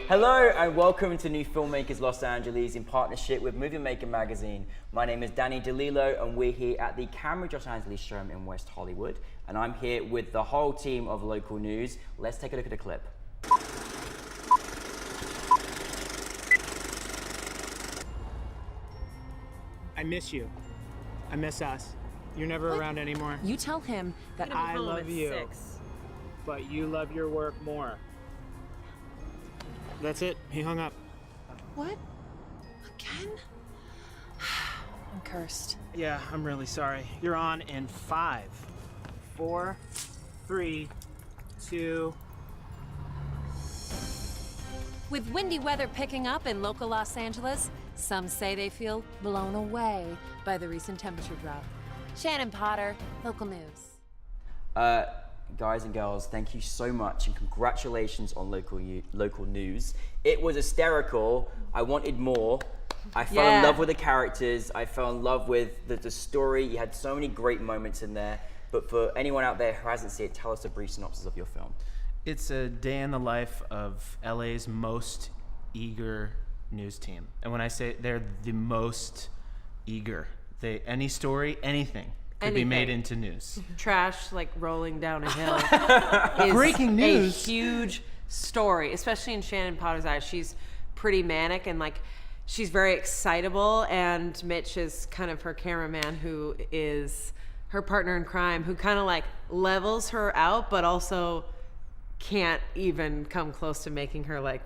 Hello and welcome to New Filmmakers Los Angeles in partnership with Movie Maker magazine. My name is Danny De Lillo and we're here at the Cambridge Los Angeles showroom in West Hollywood. And I'm here with the whole team of local news. Let's take a look at the clip. I miss you. I miss us. You're never around anymore. You tell him that I love you, but you love your work more. That's it. He hung up. What? Again? I'm cursed. Yeah, I'm really sorry. You're on in 5, 4, 3, 2. With windy weather picking up in local Los Angeles, some say they feel blown away by the recent temperature drop. Shannon Potter, local news. Guys and girls, thank you so much and congratulations on local news. It was hysterical. I wanted more. I fell in love with the characters. I fell in love with the story. You had so many great moments in there. But for anyone out there who hasn't seen it, tell us a brief synopsis of your film. It's a day in the life of LA's most eager news team. And when I say they're the most eager, any story, anything could be made into news. Trash like rolling down a hill is breaking news. A huge story, especially in Shannon Potter's eyes. She's pretty manic and like she's very excitable, and Mitch is kind of her cameraman who is her partner in crime, who kind of like levels her out but also can't even come close to making her like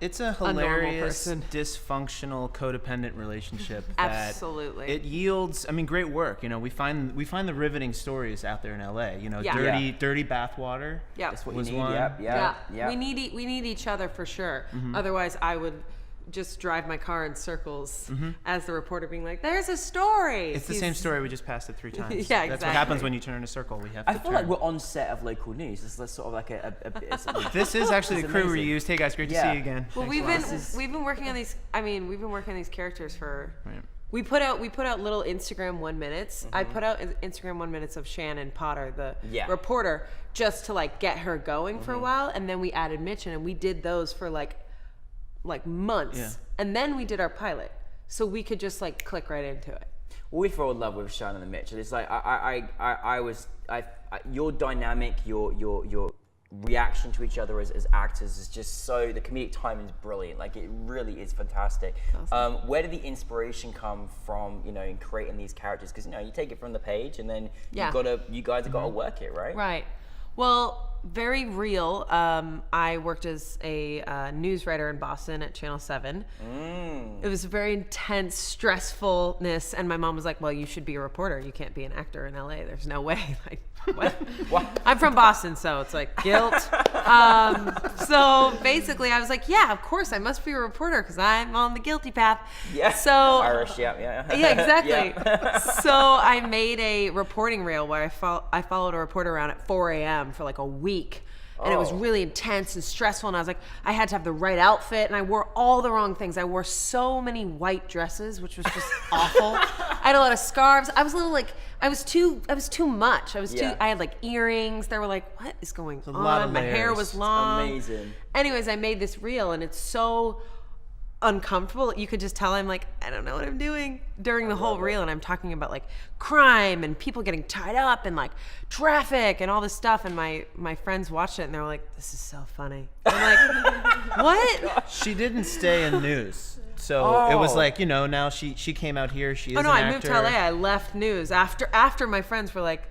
it's a hilarious, dysfunctional, codependent relationship. Absolutely. It yields, I mean, great work. You know, we find the riveting stories out there in LA. You know, dirty bathwater. Yeah, that's what was you need. one. Yeah. We need each other for sure. Otherwise, I would just drive my car in circles as the reporter being like, "There's a story." It's the same story. We just passed it 3 times. Yeah, exactly. That's what happens when you turn in a circle. We have. I feel like we're on set of local news. This is sort of like This is actually the crew we used. Hey guys, great to see you again. Well, we've been working on these. I mean, we've been working on these characters for. Right. We put out little Instagram 1 minutes. I put out Instagram 1 minutes of Shannon Potter, the reporter, just to like get her going for a while, and then we added Mitch in, and we did those for like months, and then we did our pilot, so we could just like click right into it. Well, we fell in love with Shannon and Mitch. It's like your dynamic, your reaction to each other as actors is just so, the comedic timing is brilliant. Like it really is fantastic. Awesome. Where did the inspiration come from? You know, in creating these characters, because you know you take it from the page, and then you guys have got to work it, right? Right. Well, very real. I worked as a news writer in Boston at Channel 7. It was very intense stressfulness, and my mom was like, well, you should be a reporter. You can't be an actor in LA. There's no way. Like, what? I'm from Boston, so it's like guilt. So basically I was like, yeah, of course I must be a reporter because I'm on the guilty path. Yeah. So Irish, yeah, exactly. So I made a reporting reel where I followed a reporter around at 4 a.m. for like a week. And it was really intense and stressful, and I was like, I had to have the right outfit, and I wore all the wrong things. I wore so many white dresses, which was just awful. I had a lot of scarves. I was a little like, I was too much. I had like earrings. They were like, what is going on? A lot of My hair was long. Amazing. Anyways, I made this reel, and it's so uncomfortable. You could just tell I'm like, I don't know what I'm doing during the whole reel, and I'm talking about like crime and people getting tied up and like traffic and all this stuff, and my friends watched it and they were like, this is so funny. I'm like, what? She didn't stay in news, so it was like, you know, now she came out here. She is an actor. I moved to LA. I left news after my friends were like,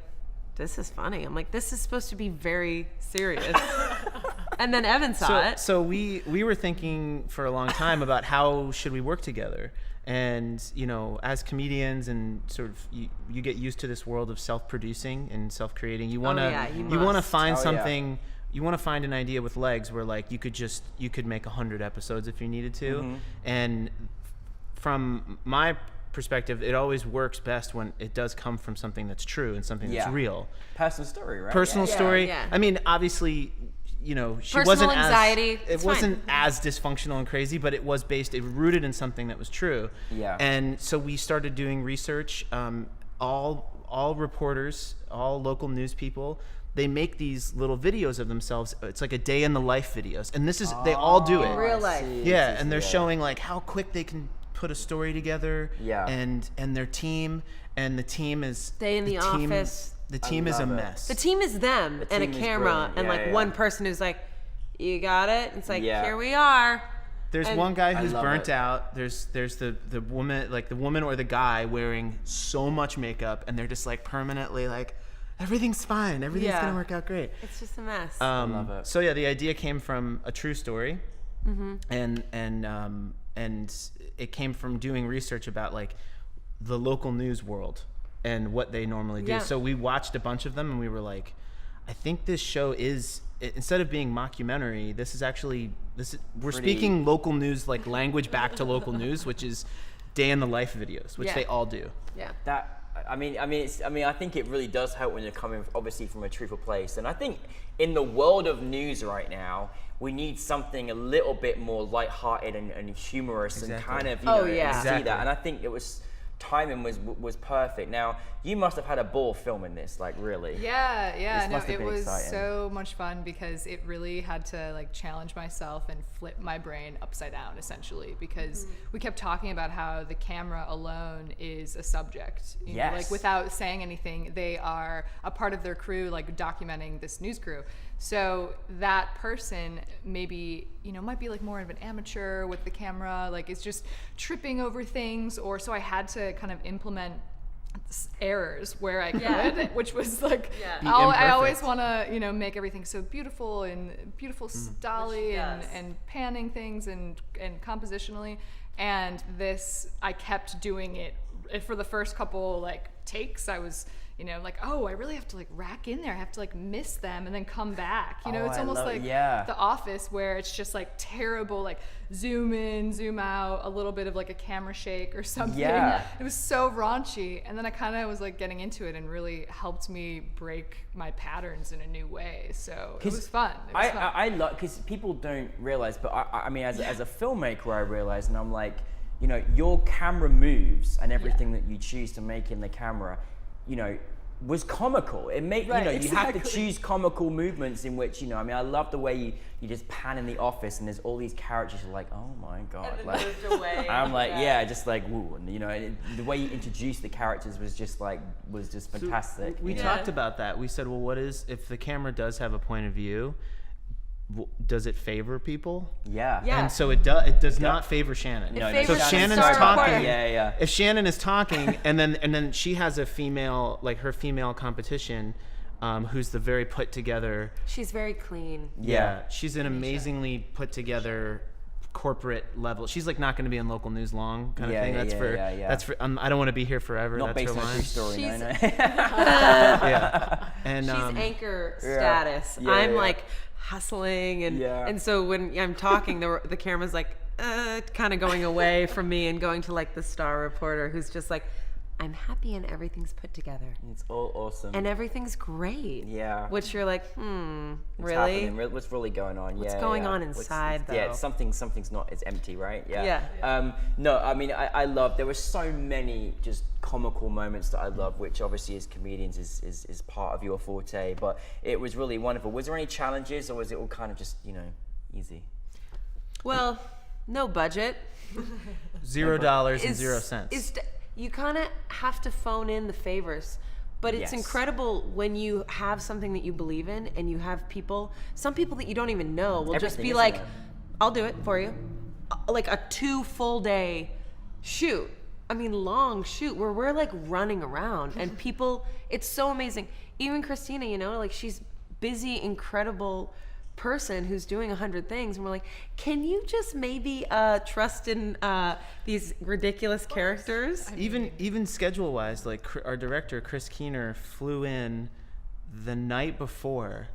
this is funny. I'm like, this is supposed to be very serious. And then Evan saw it. So we were thinking for a long time about how should we work together. And, you know, as comedians and sort of you get used to this world of self-producing and self-creating. You want to find something. You want to find an idea with legs where like you could make 100 episodes if you needed to. And from my perspective, it always works best when it does come from something that's true and something that's real. Personal story, right? Personal story. Yeah. I mean, obviously, you know, she Personal wasn't anxiety. It wasn't as dysfunctional and crazy, but it was rooted in something that was true. Yeah. And so we started doing research. All reporters, all local news people they make these little videos of themselves. It's like a day in the life videos, and this is they all do it. Real life. Yeah, and they're showing like how quick they can put a story together. Yeah. And their team, and the team is Day in the office. The team is a love it. mess. The team is them The and a team is camera brilliant. and Yeah, like yeah. one person who's like, you got it? It's like, Yeah. here we are. There's And- one guy who's love burnt it. out. There's the woman or the guy wearing so much makeup, and they're just like permanently like, everything's fine, everything's Yeah. gonna work out great. It's just a mess. love it. So yeah, the idea came from a true story, and it came from doing research about like the local news world and what they normally do. Yeah. So we watched a bunch of them, and we were like, I think this show is, instead of being mockumentary, we're speaking local news, like language back to local news, which is day in the life videos, which Yeah. they all do. yeah. I think it really does help when you're coming obviously from a truthful place. And I think in the world of news right now, we need something a little bit more lighthearted and humorous and kind of, see Exactly. that. And I think it was, timing was perfect. Now, you must have had a ball filming this, like really. Yeah, This no, must have it been was exciting. so much fun because it really had to like challenge myself and flip my brain upside down essentially, because we kept talking about how the camera alone is a subject. You know, Yes. like without saying anything, they are a part of their crew, like documenting this news crew. So that person maybe, might be like more of an amateur with the camera, like it's just tripping over things, or so I had to kind of implement errors where I could, which was like, Be I always imperfect. want to, make everything so beautiful and beautiful style-y and panning things and compositionally. And this, I kept doing it for the first couple like takes. I was, like, oh, I really have to like rack in there. I have to like miss them and then come back. It's I almost love- like yeah. The Office, where it's just like terrible, like zoom in, zoom out, a little bit of like a camera shake or something. Yeah. It was so raunchy. And then I kind of was like getting into it and really helped me break my patterns in a new way. So it was fun. It was fun. I love, because people don't realize, but I mean, as a filmmaker, I realize, and I'm like, your camera moves and everything that you choose to make in the camera, was comical. It made, you have to choose comical movements in which, I love the way you just pan in the office and there's all these characters, you're like, oh my God. And then Like, moved away. I'm like, just like, woo. And, the way you introduced the characters was just fantastic. We talked about that. We said, well, what is, if the camera does have a point of view, does it favor people? Yeah. Yeah. And so it does not favor Shannon. No, favors so the Shannon's star talking. reporter. Yeah. If Shannon is talking, and then she has a female, like her female competition, who's the very put together. She's very clean. Yeah. She's an amazingly put together corporate level. She's like not going to be in local news long kind of thing. That's for that's for. I don't want to be here forever. Not that's based her on a line. true story, She's- no. Yeah. And She's anchor Yeah. status. Yeah, I'm yeah. like hustling and so when I'm talking, the camera's like kind of going away from me and going to like the star reporter who's just like, I'm happy and everything's put together It's all awesome. and everything's great. Yeah. Which you're like, What's really? happening? What's really going on? What's yeah, going yeah. on inside, Yeah, though? something's not. It's empty, right? Yeah. Yeah. No, I mean, I love. There were so many just comical moments that I love, which obviously as comedians is part of your forte. But it was really wonderful. Was there any challenges, or was it all kind of just easy? Well, no budget. $0 and 0 cents. You kind of have to phone in the favors, but it's Yes. incredible when you have something that you believe in and you have some people that you don't even know will just Everything, be isn't like, it? I'll do it for you. Like a 2 full day shoot. I mean, long shoot where we're like running around and people, it's so amazing. Even Kristyna, like she's busy, incredible person who's doing 100 things, and we're like, can you just maybe trust in these ridiculous characters? Even schedule wise, like our director Chris Keener flew in the night before,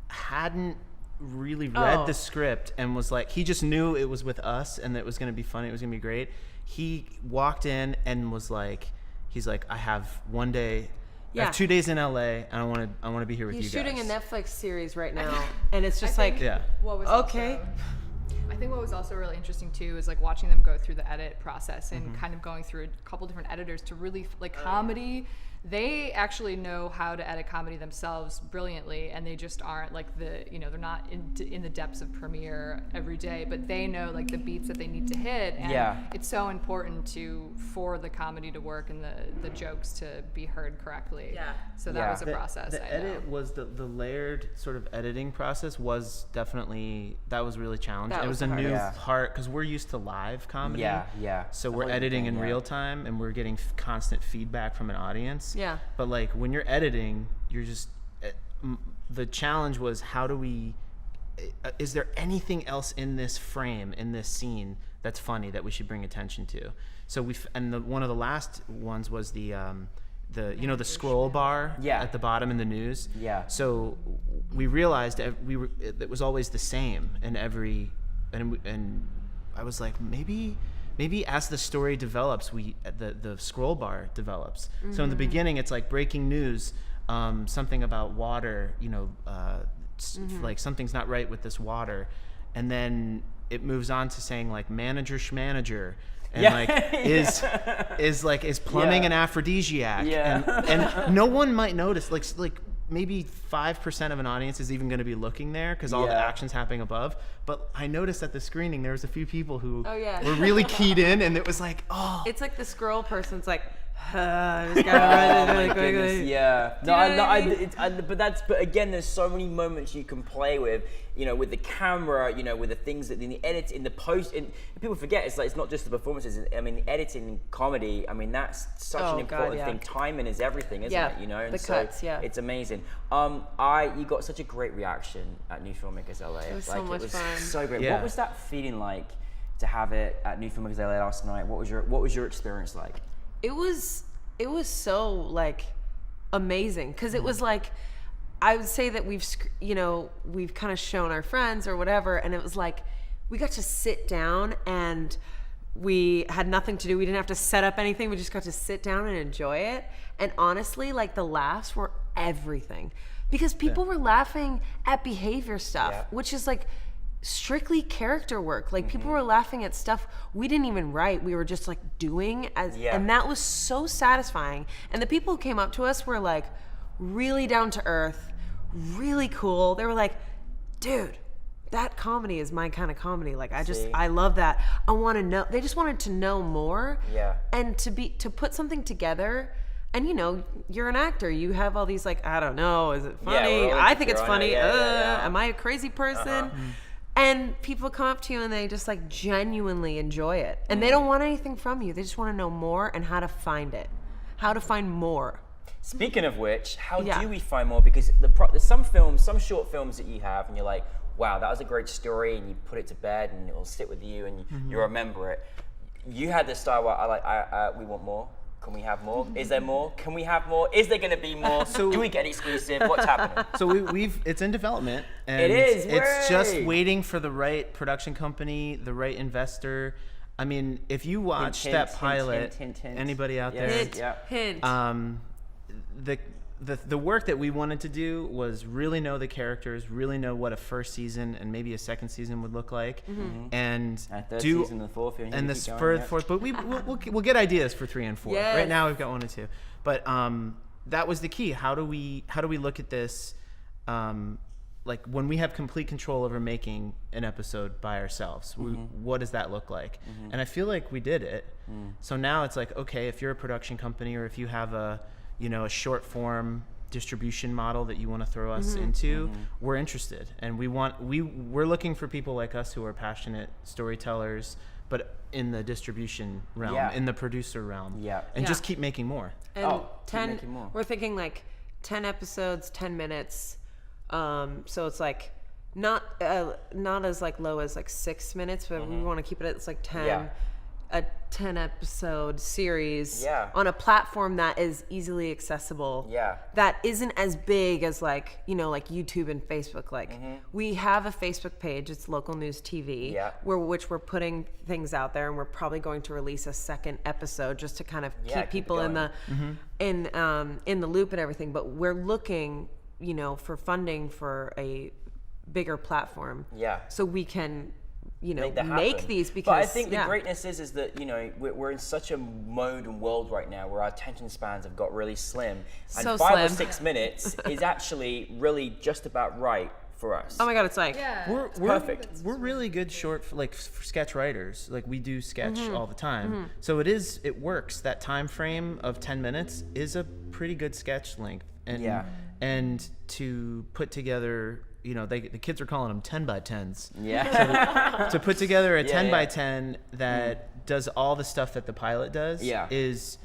hadn't really read the script, and was like, he just knew it was with us and that it was going to be funny, it was going to be great. He walked in and was like, he's like, I have 1 day. I have 2 days in LA, and I want to be here with He's you guys. shooting a Netflix series right now, and it's just like, Yeah. What was okay. also, I think what was also really interesting too is like watching them go through the edit process and kind of going through a couple different editors to really like comedy. They actually know how to edit comedy themselves brilliantly, and they just aren't like they're not in the depths of Premiere every day, but they know like the beats that they need to hit, and it's so important for the comedy to work and the jokes to be heard correctly. So that was a process. The edit was the layered sort of editing process was definitely, that was really challenging. It was a new part because we're used to live comedy. So we're editing in real time, and we're getting constant feedback from an audience. But like when you're editing, you're just the challenge was is there anything else in this frame, in this scene that's funny that we should bring attention to? So one of the last ones was the scroll bar at the bottom in the news. So we realized it was always the same in every, and I was like, maybe as the story develops, the scroll bar develops. So in the beginning, it's like breaking news, something about water, like something's not right with this water, and then it moves on to saying like manager schmanager, and is plumbing an aphrodisiac, and no one might notice, like maybe 5% of an audience is even going to be looking there because all the action's happening above. But I noticed at the screening there was a few people who were really keyed in, and it was like, it's like the scroll person's like, this Oh guy my goodness, but again, there's so many moments you can play with, with the camera, with the things that in the edit, in the post, and people forget it's like it's not just the performances. I mean, the editing in comedy, I mean, that's such an important thing. Timing is everything, isn't it? And the cuts, it's amazing. You got such a great reaction at New Filmmakers LA. It was so much fun. So great. What was that feeling like to have it at New Filmmakers LA last night? What was your experience like? It was so like amazing because it was like, I would say that we've kind of shown our friends or whatever, and it was like we got to sit down and we had nothing to do. We didn't have to set up anything. We just got to sit down and enjoy it. And honestly, like the laughs were everything because people were laughing at behavior stuff, which is like strictly character work. Like people were laughing at stuff we didn't even write. We were just like doing and that was so satisfying. And the people who came up to us were like really down to earth, really cool. They were like, dude, that comedy is my kind of comedy. Like I love that. I want to know. They just wanted to know more. And to put something together. And you're an actor. You have all these like, I don't know, is it funny? I think it's funny. Am I a crazy person? And people come up to you and they just like genuinely enjoy it. And they don't want anything from you. They just want to know more and how to find it. How to find more. Speaking of which, how do we find more? Because there's some short films that you have and you're like, wow, that was a great story, and you put it to bed and it'll sit with you and you remember it. You had this style where we want more. Can we have more? Is there more? Can we have more? Is there going to be more? Do we get exclusive? What's happening? So it's in development. And it is. It's just waiting for the right production company, the right investor. I mean, if you watch that pilot, anybody out there? Hint. The work that we wanted to do was really know the characters, really know what a first season and maybe a second season would look like, and third season, the fourth, and this fourth. But we'll get ideas for 3 and 4. Yes. Right now we've got 1 and 2, but that was the key. How do we look at this? Like when we have complete control over making an episode by ourselves, what does that look like? And I feel like we did it. So now it's like, okay, if you're a production company or if you have a short form distribution model that you want to throw us into, we're interested. And we're looking for people like us who are passionate storytellers, but in the distribution realm, in the producer realm, and just keep making more. And 10, we're thinking like 10 episodes, 10 minutes. So it's like not as like low as like 6 minutes, but we want to keep it at like 10. A 10 episode series on a platform that is easily accessible, that isn't as big as like like YouTube and Facebook. Like we have a Facebook page, it's Local News TV, which we're putting things out there, and we're probably going to release a second episode just to kind of keep people in the in the loop and everything. But we're looking for funding for a bigger platform, so we can make these, because but I think the greatness is that we're in such a mode and world right now where our attention spans have got really slim, and So 5 or slim. 6 minutes is actually really just about right for us. Oh my God, it's like We're perfect. We're really good for sketch writers. Like, we do sketch all the time. So it works. That time frame of 10 minutes is a pretty good sketch length. And and to put together, the kids are calling them 10 by 10s. Yeah. To put together a 10 by 10 that does all the stuff that the pilot does is,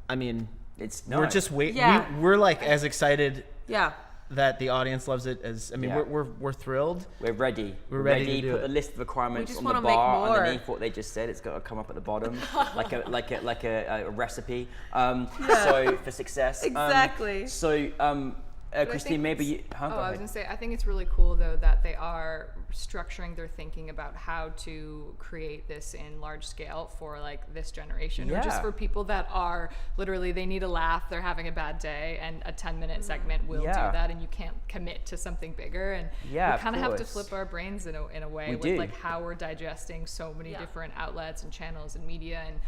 I mean, It's we're nice. just Yeah. we're like as excited yeah. that the audience loves it as, I mean, Yeah. we're thrilled. We're ready. We're ready to do Put it. the list of requirements We just on the wanna make bar more. underneath what they just said. It's got to come up at the bottom, like a recipe. So for success. Exactly. But I Christine, think maybe you. it's- Go I was ahead. gonna say, I think it's really cool though that they are structuring their thinking about how to create this in large scale for like this generation, or Yeah. just for people that are literally, they need a laugh, they're having a bad day, and a 10-minute segment will do that, and you can't commit to something bigger. And Yeah, we kind of have to course. flip our brains in a way We with do. like how we're digesting so many different outlets and channels and media, and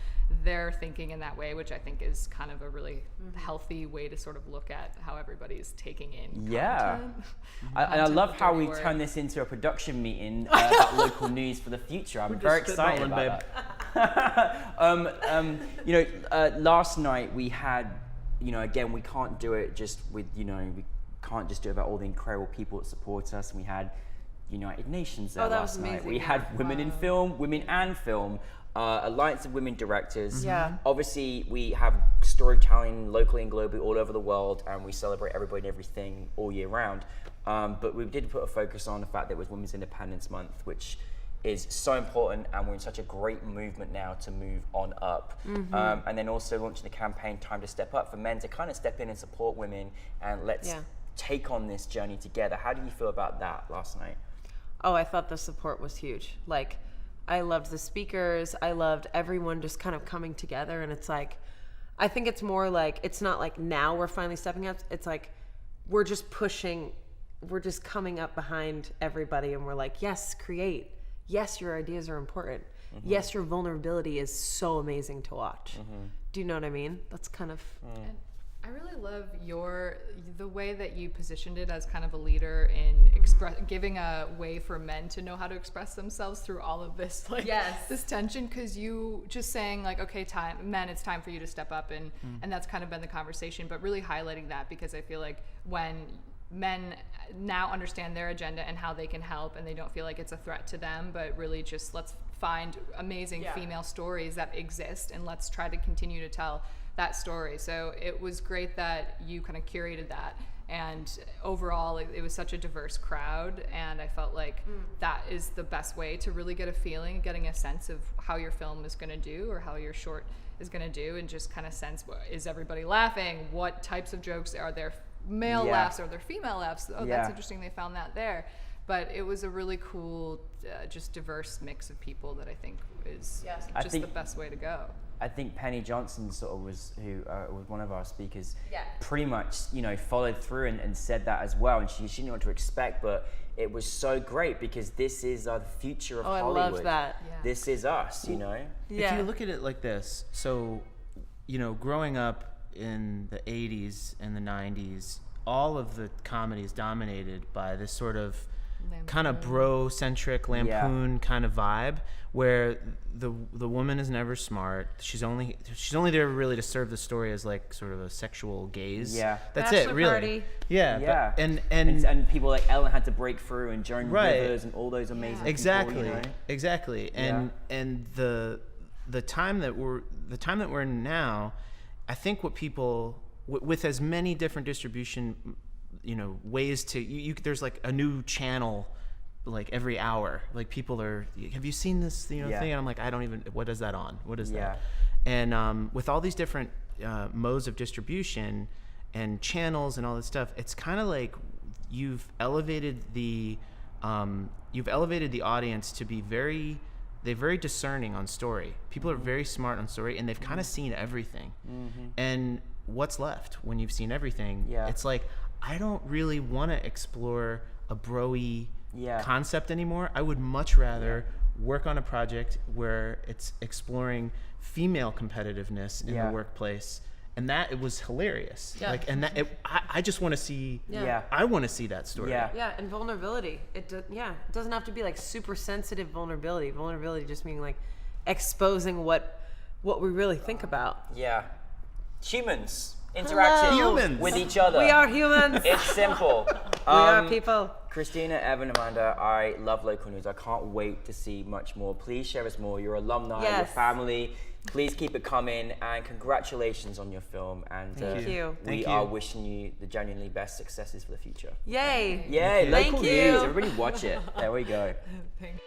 they're thinking in that way, which I think is kind of a really healthy way to sort of look at how everybody's taking in content. And I Content, love the how dirty we word. turn this into a production meeting about local news for the future. I'm very excited about that. Last night we had, again, we can't do it just with, we can't just do it about all the incredible people that support us. And we had United Nations there that was last night. amazing, We yeah. had Women in Film, Women and Film, Alliance of Women Directors. Yeah. Obviously, we have storytelling locally and globally all over the world, and we celebrate everybody and everything all year round. But we did put a focus on the fact that it was Women's Independence Month, which is so important, and we're in such a great movement now to move on up. And then also launching the campaign Time to Step Up for men to kind of step in and support women, and let's take on this journey together. How did you feel about that last night? Oh, I thought the support was huge. Like, I loved the speakers. I loved everyone just kind of coming together. And it's like, I think it's more like, it's not like now we're finally stepping up. It's like, we're just pushing, we're just coming up behind everybody. And we're like, yes, create. Yes, your ideas are important. Yes, your vulnerability is so amazing to watch. Do you know what I mean? That's kind of... And I really love the way that you positioned it as kind of a leader in giving a way for men to know how to express themselves through all of this, like this tension. Because you just saying like, okay, men, it's time for you to step up, and that's kind of been the conversation. But really highlighting that, because I feel like when men now understand their agenda and how they can help, and they don't feel like it's a threat to them, but really just let's find amazing female stories that exist, and let's try to continue to tell that story. So it was great that you kind of curated that, and overall it was such a diverse crowd, and I felt like that is the best way to really get a feeling, getting a sense of how your film is going to do, or how your short is going to do, and just kind of sense, is everybody laughing, what types of jokes are there, male laughs, are there female laughs, that's interesting, they found that there. But it was a really cool, just diverse mix of people that I think is just the best way to go. I think Penny Johnson was one of our speakers, pretty much, followed through and said that as well. And she didn't know what to expect, but it was so great, because this is the future of Hollywood. I love that. Yeah. This is us, If you look at it like this, so, growing up in the 80s and the 90s, all of the comedy is dominated by this sort of kind of bro-centric lampoon kind of vibe, where the woman is never smart. She's only there really to serve the story as like sort of a sexual gaze. Yeah, that's Bachelor it, really. party. Yeah. But, and people like Ellen had to break through, and Joan Rivers and all those amazing exactly, people, exactly. And the time that we're in now, I think what people with as many different distribution ways to there's like a new channel like every hour, like people are, have you seen this thing, and I'm like, I don't even, what is that on, what is that? And with all these different modes of distribution and channels and all this stuff, it's kind of like you've elevated the audience to be they're very discerning on story. People are very smart on story, and they've kind of seen everything. And what's left when you've seen everything? It's like, I don't really want to explore a bro-y concept anymore. I would much rather work on a project where it's exploring female competitiveness in the workplace. And that it was hilarious. Yeah. Like, and that I just want to see. Yeah. I want to see that story. Yeah, and vulnerability. It doesn't have to be like super sensitive vulnerability. Vulnerability just meaning like exposing what we really think about. Yeah. Humans interacting with each other. We are humans. It's simple. We are people. Kristyna, Evan, Amanda, I love local news. I can't wait to see much more. Please share us more. Your alumni, your family. Please keep it coming, and congratulations on your film. And Thank you. We are wishing you the genuinely best successes for the future. Yay. Yay, local Thank you. news. Everybody watch it. There we go. Thanks.